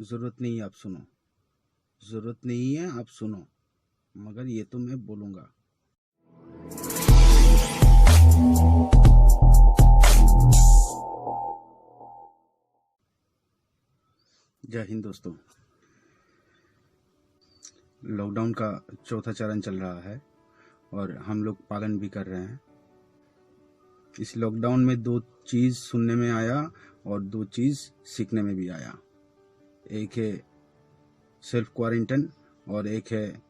ज़रूरत नहीं है आप सुनो, ज़रूरत नहीं है आप सुनो, मगर ये तो मैं बोलूँगा। जय हिंद दोस्तों। लॉकडाउन का चौथा चरण चल रहा है और हम लोग पालन भी कर रहे हैं। इस लॉकडाउन में दो चीज़ सुनने में आया और दो चीज़ सीखने में भी आया। एक है सेल्फ क्वारंटाइन और एक है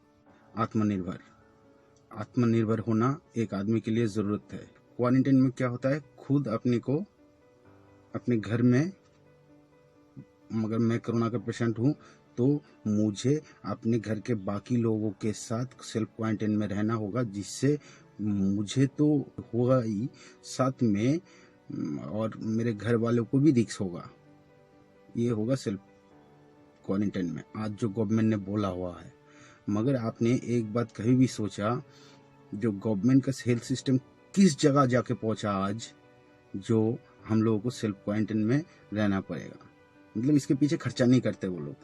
आत्मनिर्भर। आत्मनिर्भर होना एक आदमी के लिए ज़रूरत है। क्वारंटाइन में क्या होता है, खुद अपने को अपने घर में, मगर मैं कोरोना का पेशेंट हूँ तो मुझे अपने घर के बाकी लोगों के साथ सेल्फ क्वारंटाइन में रहना होगा, जिससे मुझे तो होगा ही, साथ में और मेरे घर वालों को भी रिस्क होगा। ये होगा सेल्फ क्वारंटाइन में, आज जो गवर्नमेंट ने बोला हुआ है। मगर आपने एक बात कभी भी सोचा, जो गवर्नमेंट का हेल्थ सिस्टम किस जगह जाके पहुंचा आज, जो हम लोगों को सेल्फ क्वारंटाइन में रहना पड़ेगा। मतलब इसके पीछे खर्चा नहीं करते वो लोग।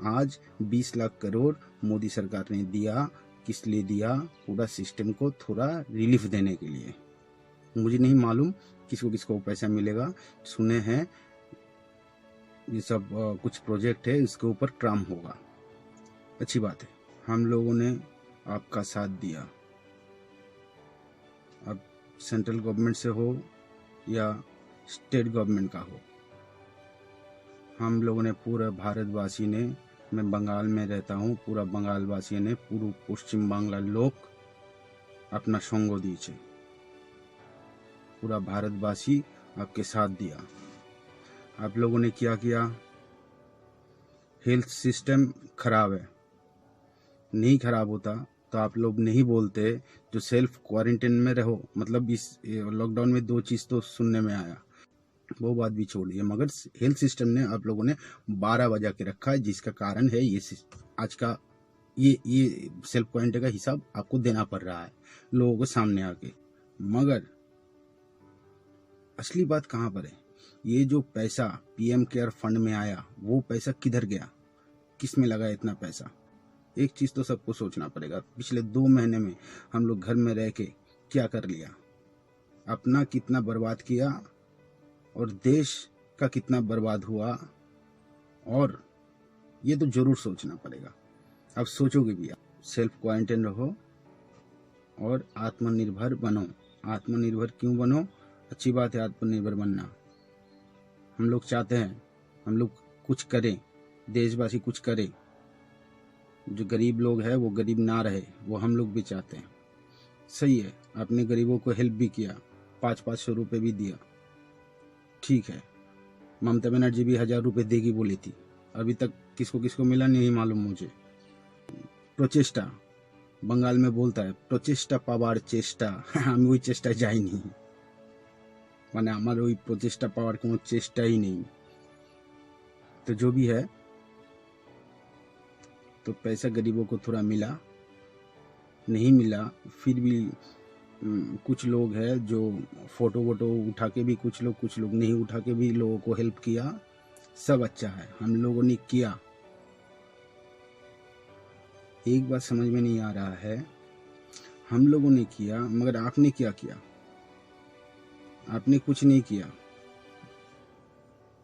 आज 20 लाख करोड़ मोदी सरकार ने दिया, किस लिए दिया? पूरा सिस्टम को थोड़ा रिलीफ देने के लिए। मुझे नहीं मालूम किसको किसको पैसा मिलेगा। सुने हैं ये सब कुछ प्रोजेक्ट है, इसके ऊपर काम होगा। अच्छी बात है, हम लोगों ने आपका साथ दिया। अब सेंट्रल गवर्नमेंट से हो या स्टेट गवर्नमेंट का हो, हम लोगों ने, पूरा भारतवासी ने, मैं बंगाल में रहता हूँ, पूरा बंगाल वासी ने, पूरा पश्चिम बांग्ला लोग अपना संग दीजिए। पूरा भारतवासी आपके साथ दिया। आप लोगों ने क्या किया? हेल्थ सिस्टम खराब है, नहीं खराब होता तो आप लोग नहीं बोलते जो सेल्फ क्वारंटाइन में रहो। मतलब इस लॉकडाउन में दो चीज़ तो सुनने में आया, वो बात भी छोड़ दिए, मगर हेल्थ सिस्टम ने आप लोगों ने 12 बजा के रखा है, जिसका कारण है ये आज का ये सेल्फ क्वारंटाइन का हिसाब आपको देना पड़ रहा है लोगों के सामने आके। मगर असली बात कहाँ पर है? ये जो पैसा पीएम केयर फंड में आया, वो पैसा किधर गया? किस में लगा इतना पैसा? एक चीज़ तो सबको सोचना पड़ेगा, पिछले 2 महीने में हम लोग घर में रह के क्या कर लिया, अपना कितना बर्बाद किया और देश का कितना बर्बाद हुआ। और ये तो जरूर सोचना पड़ेगा। अब सोचोगे भी, आप सेल्फ क्वारंटाइन रहो और आत्मनिर्भर बनो। आत्मनिर्भर क्यों बनो? अच्छी बात है आत्मनिर्भर बनना। हम लोग चाहते हैं हम लोग कुछ करें, देशवासी कुछ करें, जो गरीब लोग हैं वो गरीब ना रहे, वो हम लोग भी चाहते हैं। सही है, आपने गरीबों को हेल्प भी किया, 500 रुपये भी दिया, ठीक है। ममता बनर्जी भी 1000 रुपये देगी बोली थी, अभी तक किसको किसको मिला नहीं मालूम मुझे। प्रचेष्टा, बंगाल में बोलता है प्रचेष्टा पावार चेष्टा, আমি ওই চেষ্টায় যাইনি, মানে আমার ওই প্রচেষ্টা পাওয়ার কোনো চেষ্টাই নেই। तो जो भी है, तो पैसा गरीबों को थोड़ा मिला, नहीं मिला फिर भी कुछ लोग हैं जो फोटो वोटो उठा के भी, कुछ लोग नहीं उठा के भी लोगों को हेल्प किया। सब अच्छा है, हम लोगों ने किया। एक बात समझ में नहीं आ रहा है, हम लोगों ने किया मगर आपने क्या किया? आपने कुछ नहीं किया,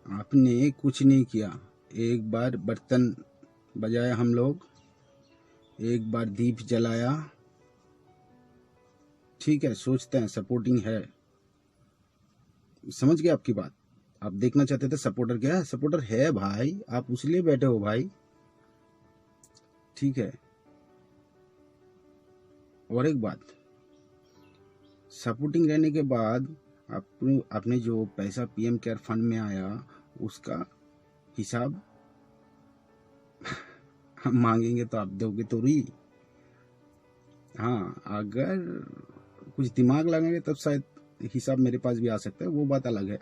आपने कुछ नहीं किया। एक बार बर्तन बजाया हम लोग, एक बार दीप जलाया, ठीक है, सोचते हैं सपोर्टिंग है। समझ गए आपकी बात? आप देखना चाहते थे सपोर्टर क्या है? सपोर्टर है भाई, आप उसलिए बैठे हो भाई, ठीक है। और एक बात, सपोर्टिंग रहने के बाद आपने जो पैसा पीएम केयर फंड में आया, उसका हिसाब हम मांगेंगे तो आप दोगे तो ही। हाँ, अगर कुछ दिमाग लगाएंगे तब शायद हिसाब मेरे पास भी आ सकता है, वो बात अलग है।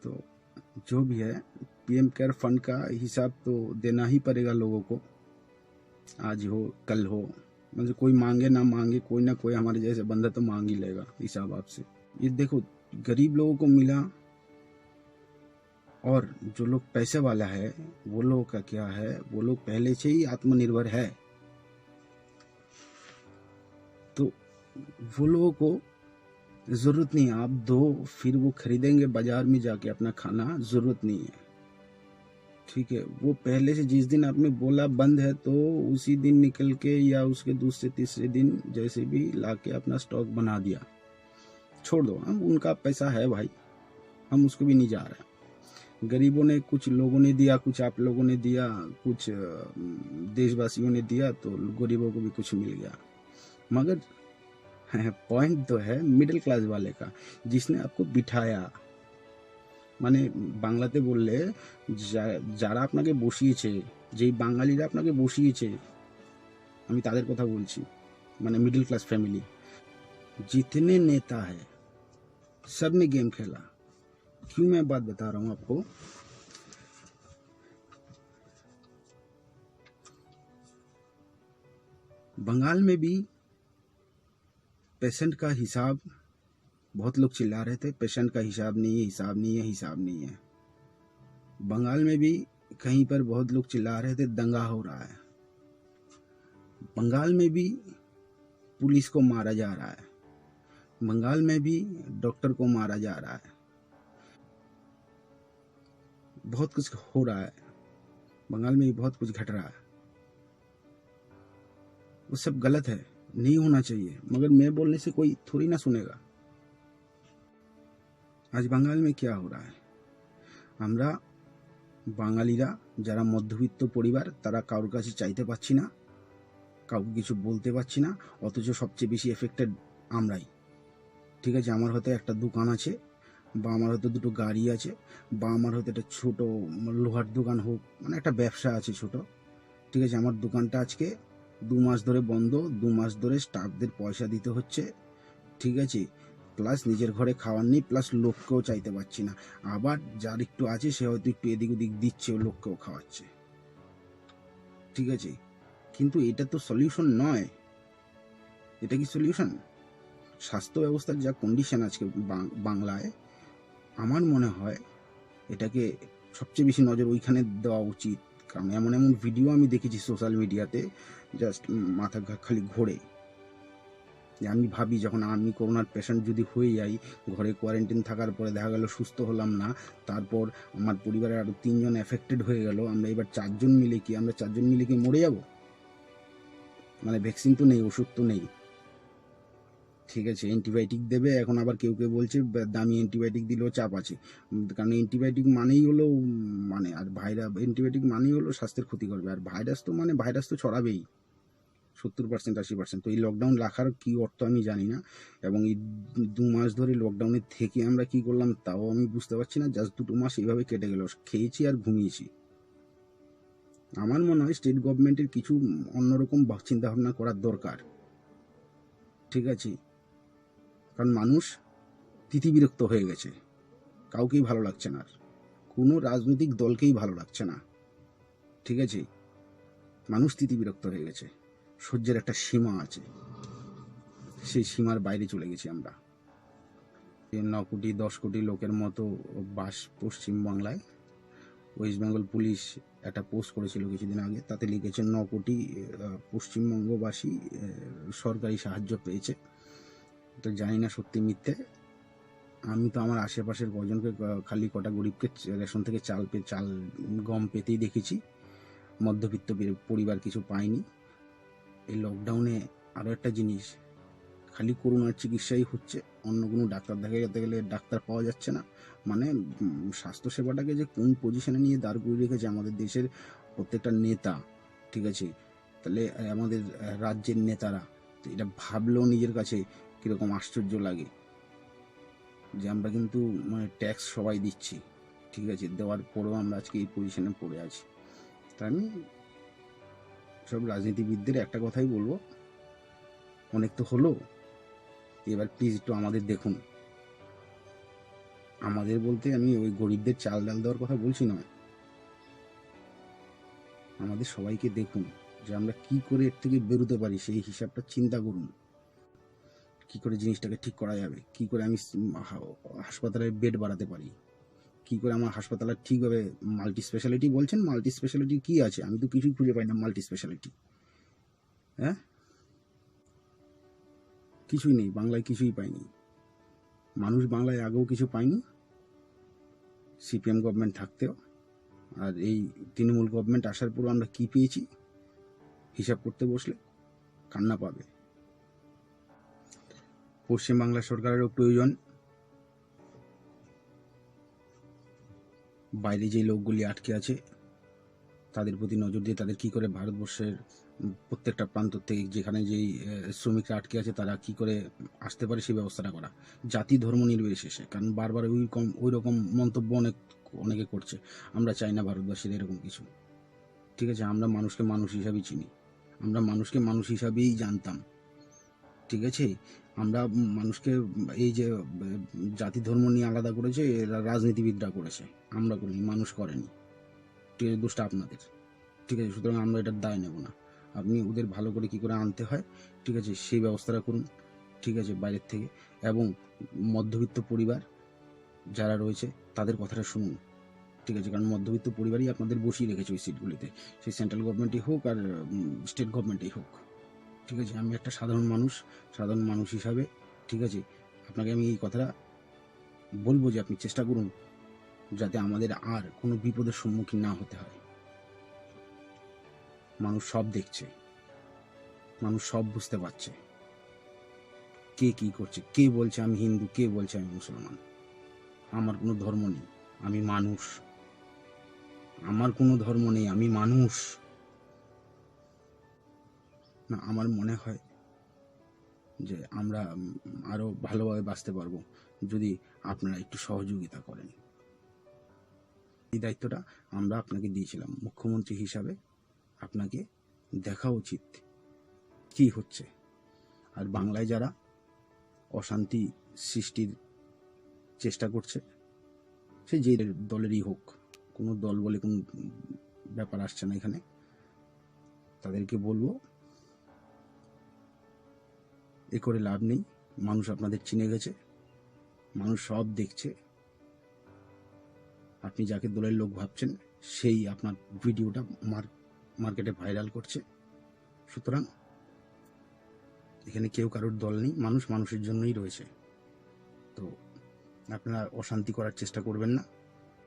तो जो भी है, पीएम केयर फंड का हिसाब तो देना ही पड़ेगा लोगों को, आज हो कल हो। मतलब कोई मांगे ना मांगे, कोई ना कोई हमारे जैसे बंदा तो मांग ही लेगा हिसाब आपसे। ये देखो, गरीब लोगों को मिला और जो लोग पैसे वाला है वो लोग का क्या है, वो लोग पहले से ही आत्मनिर्भर है, तो वो लोगों को ज़रूरत नहीं है आप दो फिर वो खरीदेंगे बाजार में जाके अपना खाना, ज़रूरत नहीं है। ठीक है, वो पहले से जिस दिन आपने बोला बंद है तो उसी दिन निकल के या उसके दूसरे तीसरे दिन जैसे भी लाके अपना स्टॉक बना दिया। छोड़ दो, हम उनका पैसा है भाई, हम उसको भी नहीं जा रहे हैं। गरीबों ने, कुछ लोगों ने दिया, कुछ आप लोगों ने दिया, कुछ देशवासियों ने दिया, तो गरीबों को भी कुछ मिल गया। मगर पॉइंट तो है मिडिल क्लास वाले का, जिसने आपको बिठाया, মানে বাংলাতে বললে যারা আপনাকে বসিয়েছে, যেই বাঙালিরা আপনাকে বসিয়েছে, আমি তাদের কথা বলছি, মানে मिडिल क्लास फैमिली, जितने नेता है सब ने गेम खेला। क्यों मैं बात बता रहा हूँ आपको, बंगाल में भी पेशेंट का हिसाब, बहुत लोग चिल्ला रहे थे पेशेंट का हिसाब नहीं है, हिसाब नहीं है, हिसाब नहीं है। बंगाल में भी कहीं पर बहुत लोग चिल्ला रहे थे दंगा हो रहा है। बंगाल में भी पुलिस को मारा जा रहा है, बंगाल में भी डॉक्टर को मारा जा रहा है, बहुत कुछ हो रहा है, बंगाल में भी बहुत कुछ घट रहा है। वो सब गलत है, नहीं होना चाहिए, मगर मैं बोलने से कोई थोड़ी ना सुनेगा। आज बंगाल में क्या हो रहा है, আমরা বাঙালিরা যারা মধ্যবিত্ত পরিবার তারা কারোর কাছে চাইতে পাচ্ছি না, কাউকে কিছু বলতে পারছি না, অথচ সবচেয়ে বেশি এফেক্টেড আমরাই। ঠিক আছে, আমার হয়তো একটা দোকান আছে, বা আমার হয়তো দুটো গাড়ি আছে, বা আমার হয়তো একটা ছোট লোহার দোকান হোক, মানে একটা ব্যবসা আছে ছোট। ঠিক আছে, আমার দোকানটা আজকে 2 মাস ধরে বন্ধ, 2 মাস ধরে স্টাফদের পয়সা দিতে হচ্ছে। ঠিক আছে, প্লাস নিজের ঘরে খাওয়ার নেই, প্লাস লোককেও চাইতে পারছি না। আবার যার একটু আছে সে হয়তো একটু এদিক ওদিক দিচ্ছে, ও লোককেও খাওয়াচ্ছে। ঠিক আছে, কিন্তু এটা তো সলিউশন নয়। এটা কি সলিউশন? স্বাস্থ্য ব্যবস্থার যা কন্ডিশন আজকে বাংলায়, আমার মনে হয় এটাকে সবচেয়ে বেশি নজর ওইখানে দেওয়া উচিত। কারণ এমন এমন ভিডিও আমি দেখেছি সোশ্যাল মিডিয়াতে, জাস্ট মাথা খালি ঘোরে। যে আমি ভাবি যখন আমি করোনার পেশেন্ট যদি হয়ে যাই, ঘরে কোয়ারেন্টাইন থাকার পরে দেখা গেল সুস্থ হলাম না, তারপর আমার পরিবারের আরও 3 জন এফেক্টেড হয়ে গেল, আমরা এবার 4 জন মিলে কি মরে যাব? মানে ভ্যাকসিন তো নেই, ওষুধ তো নেই। ঠিক আছে, অ্যান্টিবায়োটিক দেবে, এখন আবার কেউ কেউ বলছে দামি অ্যান্টিবায়োটিক দিলেও চাপ আছে। কারণ অ্যান্টিবায়োটিক মানেই হলো মানে, আর অ্যান্টিবায়োটিক মানেই হলো স্বাস্থ্যের ক্ষতি করবে, আর ভাইরাস তো ছড়াবেই 70% 80%। তো এই লকডাউন রাখার কি অর্থ আমি জানি না, এবং এই 2 মাস ধরে লকডাউনের থেকে আমরা কি করলাম তাও আমি বুঝতে পারছি না। জাস্ট 2 মাস এইভাবে কেটে গেল, খেয়েছি আর ঘুমিয়েছি। আমার মনে হয় স্টেট গভর্নমেন্টের কিছু অন্যরকম চিন্তা ভাবনা করার দরকার। ঠিক আছে, কারণ মানুষ তিতিবিরক্ত হয়ে গেছে, কাউকেই ভালো লাগছে না, আর কোনো রাজনৈতিক দলকেই ভালো লাগছে না। ঠিক আছে, মানুষ তিতিবিরক্ত হয়ে গেছে, সহ্যের একটা সীমা আছে, সেই সীমার বাইরে চলে গেছি আমরা। 9 কোটি 10 কোটি লোকের মতো বাস পশ্চিমবাংলায়। ওয়েস্ট বেঙ্গল পুলিশ একটা পোস্ট করেছিল কিছুদিন আগে, তাতে লিখেছে 9 কোটি পশ্চিমবঙ্গবাসী সরকারি সাহায্য পেয়েছে। তো জানি না সত্যি মিথ্যে। আমি তো আমার আশেপাশের কজনকে খালি কটা গরিবকে রেশন থেকে চাল গম পেতেই দেখেছি, মধ্যবিত্ত পরিবার কিছু পায়নি। এই লকডাউনে আরও একটা জিনিস, খালি করোনার চিকিৎসাই হচ্ছে, অন্য কোনো ডাক্তার দেখাতে গেলে ডাক্তার পাওয়া যাচ্ছে না। মানে স্বাস্থ্যসেবাটাকে যে কোন পজিশনে নিয়ে দাঁড় করিয়ে রেখেছে আমাদের দেশের প্রত্যেকটা নেতা। ঠিক আছে, তাহলে আমাদের রাজ্যের নেতারা, তো এটা ভাবলেও নিজের কাছে কীরকম আশ্চর্য লাগে যে আমরা কিন্তু মানে ট্যাক্স সবাই দিচ্ছি, ঠিক আছে, দেওয়ার পরেও আমরা আজকে এই পজিশনে পড়ে আছি। তাই আমি সব রাজনীতিবিদদের একটা কথাই বলবো, অনেক তো হলো, এবার প্লিজ একটু আমাদের দেখুন। আমাদের বলতে আমি ওই গরিবদের চাল ডাল দেওয়ার কথা বলছি নয়, আমাদের সবাইকে দেখুন যে আমরা কি করে এর থেকে বেরোতে পারি, সেই হিসাবটা চিন্তা করুন। কি করে জিনিসটাকে ঠিক করা যাবে, কি করে আমি হাসপাতালের বেড বাড়াতে পারি, কি করে আমার হাসপাতালে ঠিকভাবে মাল্টি স্পেশালিটি বলছেন, মাল্টি স্পেশালিটি কি আছে? আমি তো কিছুই খুঁজে পাই না মাল্টি স্পেশালিটি। হ্যাঁ, কিছুই নেই বাংলায়, কিছুই পাইনি। মানুষ বাংলায় আগেও কিছু পায়নি সিপিএম গভর্নমেন্ট থাকতেও, আর এই তৃণমূল গভর্নমেন্ট আসার পর আমরা কি পেয়েছি হিসাব করতে বসলে কান্না পাবে। পশ্চিমবাংলা সরকারেরও প্রয়োজন বাইরে যে লোকগুলি আটকে আছে তাদের প্রতি নজর দিয়ে তাদের কি করে ভারতবর্ষের প্রত্যেকটা প্রান্ত থেকে যেখানে যেই শ্রমিকরা আটকে আছে তারা কি করে আসতে পারে সেই ব্যবস্থাটা করা, জাতি ধর্ম নির্বিশেষে। কারণ বারবার ওই রকম মন্তব্য অনেকে করছে। আমরা চাই না ভারতবাসীর এরকম কিছু। ঠিক আছে, আমরা মানুষকে মানুষ হিসাবেই চিনি, আমরা মানুষকে মানুষ হিসাবেই জানতাম। ঠিক আছে, আমরা মানুষকে এই যে জাতি ধর্ম নিয়ে আলাদা করেছে এরা রাজনীতিবিদরা করেছে, আমরা করিনি, মানুষ করেনি। ঠিক আছে, দোষটা আপনাদের। ঠিক আছে, সুতরাং আমরা এটার দায় নেব না। আপনি ওদের ভালো করে কি করে আনতে হয়, ঠিক আছে, সেই ব্যবস্থাটা করুন। ঠিক আছে, বাইরের থেকে। এবং মধ্যবিত্ত পরিবার যারা রয়েছে তাদের কথাটা শুনুন। ঠিক আছে, কারণ মধ্যবিত্ত পরিবারই আপনাদের বসিয়ে রেখেছে ওই সিটগুলিতে, সেই সেন্ট্রাল গভর্নমেন্টই হোক আর স্টেট গভর্নমেন্টই হোক। ঠিক আছে, আমি একটা সাধারণ মানুষ হিসাবে, ঠিক আছে, আপনাকে আমি এই কথাটা বলবো যে আপনি চেষ্টা করুন যাতে আমাদের আর কোনো বিপদের সম্মুখীন না হতে হয়। মানুষ সব দেখছে, মানুষ সব বুঝতে পারছে কে কি করছে, কে বলছে আমি হিন্দু, কে বলছে আমি মুসলমান। আমার কোনো ধর্ম নেই, আমি মানুষ। আমার কোনো ধর্ম নেই, আমি মানুষ। না, আমার মনে হয় যে আমরা আরো ভালোভাবে বাঁচতে পারবো যদি আপনারা একটু সহযোগিতা করেন। এই দায়িত্বটা আমরা আপনাকে দিয়েছিলাম মুখ্যমন্ত্রী হিসাবে। আপনাকে দেখা উচিত কি হচ্ছে। আর বাংলায় যারা অশান্তি সৃষ্টির চেষ্টা করছে, সে যে দলেরই হোক, কোনো দল বলে কোনো ব্যাপার আসছে না এখানে, তাদেরকে বলবো এ করে লাভ নেই। মানুষ আপনাদের চিনে গেছে, মানুষ সব দেখছে। আপনি যাকে দলের লোক ভাবছেন সেই আপনার ভিডিওটা মার্কেটে ভাইরাল করছে। সুতরাং এখানে কেউ কারোর দল নেই, মানুষ মানুষের জন্যই রয়েছে। তো আপনারা অশান্তি করার চেষ্টা করবেন না।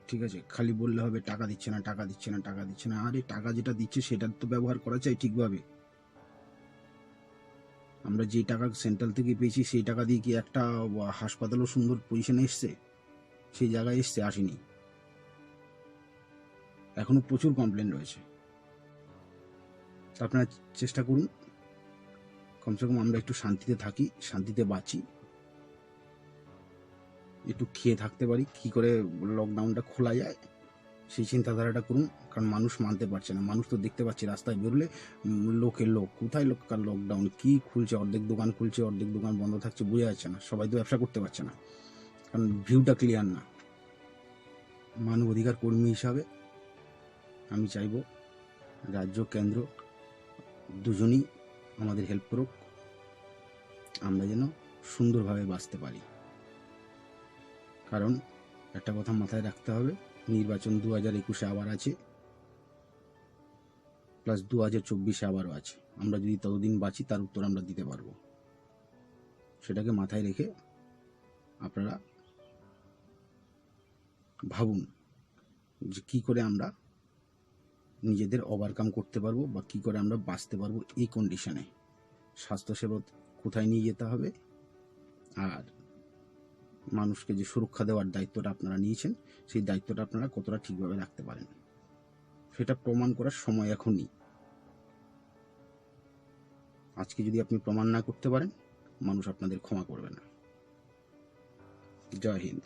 ঠিক আছে, খালি বললে হবে টাকা দিচ্ছে না, টাকা দিচ্ছে না, টাকা দিচ্ছে না। আরে টাকা যেটা দিচ্ছে সেটার তো ব্যবহার করা চাই ঠিকভাবে। আমরা যে টাকা সেন্ট্রাল থেকে পেয়েছি সেই টাকা দিয়ে কি একটা হাসপাতালও সুন্দর পজিশনে এসছে? সেই জায়গায় এসছে? আসেনি। এখনো প্রচুর কমপ্লেন রয়েছে। আপনারা চেষ্টা করুন কমসে কম আমরা একটু শান্তিতে থাকি, শান্তিতে বাঁচি, একটু খেয়ে থাকতে পারি, কি করে লকডাউনটা খোলা যায় সেই চিন্তাধারাটা করুন। কারণ মানুষ মানতে পারছে না। মানুষ তো দেখতে পাচ্ছি রাস্তায় বেরোলে লোকের লোক, কোথায় লোকাল লকডাউন, কি খুলছে, অর্ধেক দোকান খুলছে, অর্ধেক দোকান বন্ধ থাকছে, বোঝা যাচ্ছে না। সবাই তো ব্যবসা করতে পারছে না, কারণ ভিউটা ক্লিয়ার না। মানব অধিকার কর্মী হিসাবে আমি চাইব রাজ্য কেন্দ্র দুজনই আমাদের হেল্প করুক, আমরা যেন সুন্দরভাবে বাঁচতে পারি। কারণ একটা কথা মাথায় রাখতে হবে, নির্বাচন 2021-এ আবার আছে, প্লাস 2024-এ আবারও আছে। আমরা যদি ততদিন বাঁচি তার উত্তর আমরা দিতে পারবো। সেটাকে মাথায় রেখে আপনারা ভাবুন যে কী করে আমরা নিজেদের ওভারকাম করতে পারবো বা কী করে আমরা বাঁচতে পারবো এই কন্ডিশনে। স্বাস্থ্যসেবা কোথায় নিয়ে যেতে হবে, আর মানুষকে যে সুরক্ষা দেওয়ার দায়িত্বটা আপনারা নিয়েছেন সেই দায়িত্বটা আপনারা কতটা ঠিকভাবে রাখতে পারেন সেটা প্রমাণ করার সময় এখনই। আজকে যদি আপনি প্রমাণ না করতে পারেন, মানুষ আপনাদের ক্ষমা করবে না। জয় হিন্দ।